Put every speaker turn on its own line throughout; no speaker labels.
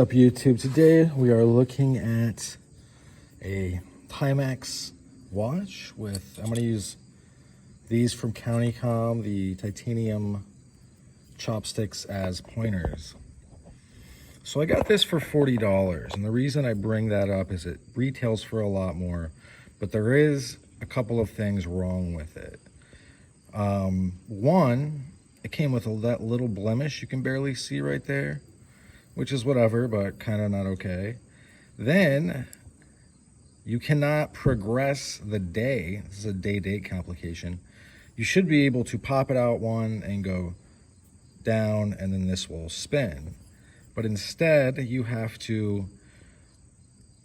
Up YouTube, today we are looking at a Timex watch with, I'm going to use these from CountyCom, the titanium chopsticks as pointers. So I got this for $40, and the reason I bring that up is it retails for a lot more, but there is a couple of things wrong with it. One, it came with that little blemish you can barely see right there, which is whatever, but kind of not okay. Then you cannot progress the day. This is a day-date complication. You should be able to pop it out one and go down, and then this will spin. But instead, you have to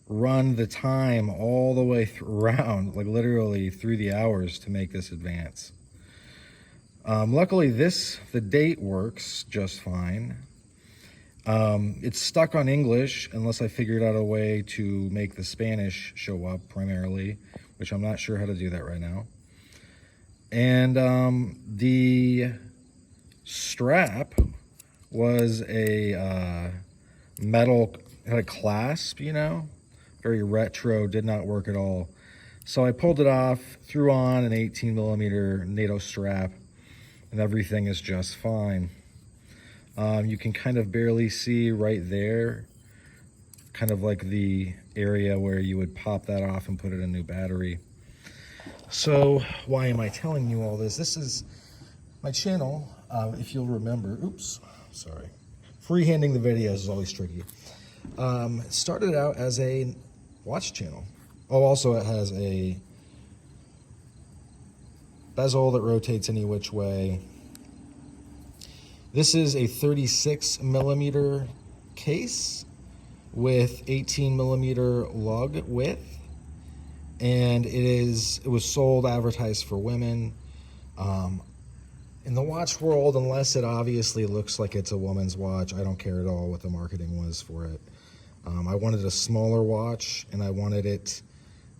run the time all the way around, like literally through the hours to make this advance. Luckily, the date works just fine. It's stuck on English unless I figured out a way to make the Spanish show up primarily, which I'm not sure how to do that right now. And the strap was a metal, had a clasp, you know, very retro, did not work at all. So I pulled it off, threw on an 18mm NATO strap, and everything is just fine. You can kind of barely see right there, kind of like the area where you would pop that off and put in a new battery. So why am I telling you all this? This is my channel, if you'll remember. Oops, sorry. Freehanding the videos is always tricky. It started out as a watch channel. Oh, also it has a bezel that rotates any which way. This is a 36mm case with 18mm lug width, and it was sold, advertised for women. In the watch world, unless it obviously looks like it's a woman's watch, I don't care at all what the marketing was for it. I wanted a smaller watch, and I wanted it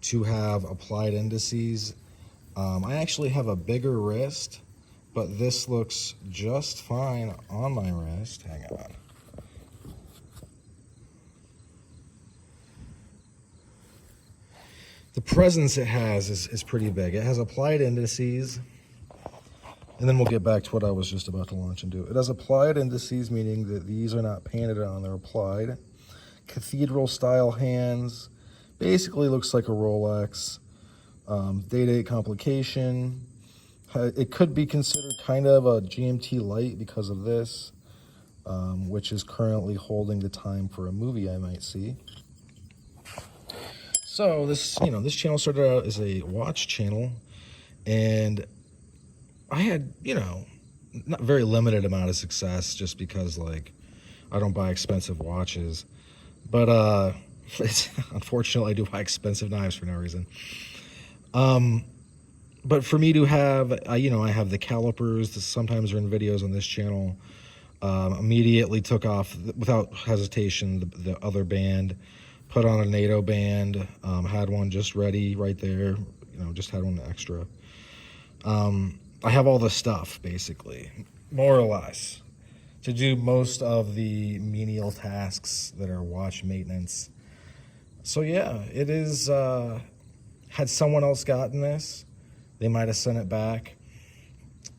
to have applied indices. I actually have a bigger wrist, but this looks just fine on my wrist. Hang on. The presence it has is pretty big. It has applied indices, and then we'll get back to what I was just about to launch and do. It has applied indices, meaning that these are not painted on, they're applied. Cathedral style hands, basically looks like a Rolex. Day-date complication. It could be considered kind of a GMT light because of this, which is currently holding the time for a movie I might see. So this channel started out as a watch channel, and I had, not very limited amount of success just because, like, I don't buy expensive watches. But unfortunately, I do buy expensive knives for no reason. But for me to have, I have the calipers that sometimes are in videos on this channel. Immediately took off without hesitation the other band, put on a NATO band, had one just ready right there, just had one extra. I have all the stuff, basically, more or less, to do most of the menial tasks that are watch maintenance. So yeah, it is, had someone else gotten this, they might have sent it back.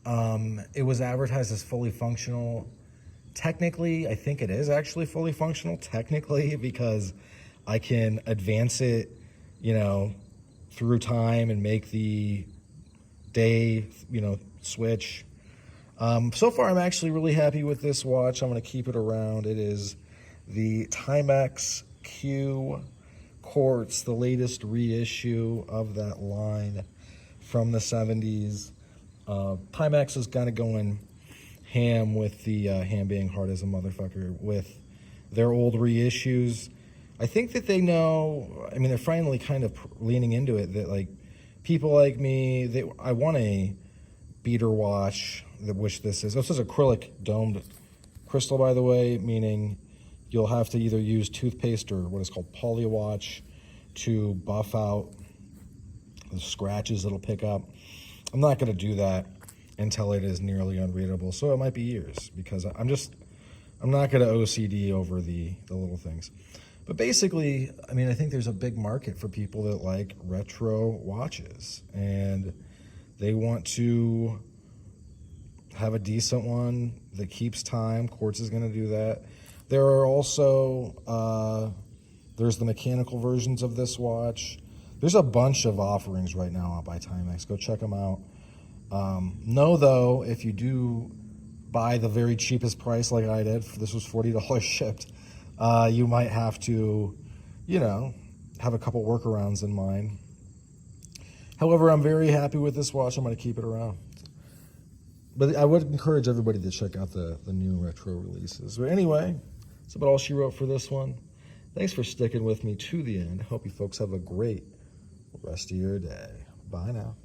It was advertised as fully functional. Technically, I think it is actually fully functional, technically, because I can advance it, through time and make the day, switch. So far, I'm actually really happy with this watch. I'm going to keep it around. It is the Timex Q Quartz, the latest reissue of that line from the 70s. Timex is kind of going ham with the ham being hard as a motherfucker with their old reissues. I think that they know, they're finally kind of leaning into it, that like people like me, I want a beater watch, which this is. This is acrylic domed crystal, by the way, meaning you'll have to either use toothpaste or what is called polywatch to buff out the scratches it'll pick up. I'm not going to do that until it is nearly unreadable, so it might be years, because I'm just I'm not going to OCD over the little things. But basically, I mean, I think there's a big market for people that like retro watches, and they want to have a decent one that keeps time. Quartz is going to do that. There are also, there's the mechanical versions of this watch. There's a bunch of offerings right now out by Timex. Go check them out. Know, though, if you do buy the very cheapest price like I did, this was $40 shipped, you might have to, you know, have a couple workarounds in mind. However, I'm very happy with this watch. I'm going to keep it around. But I would encourage everybody to check out the new retro releases. But anyway, that's about all she wrote for this one. Thanks for sticking with me to the end. Hope you folks have a great rest of your day. Bye now.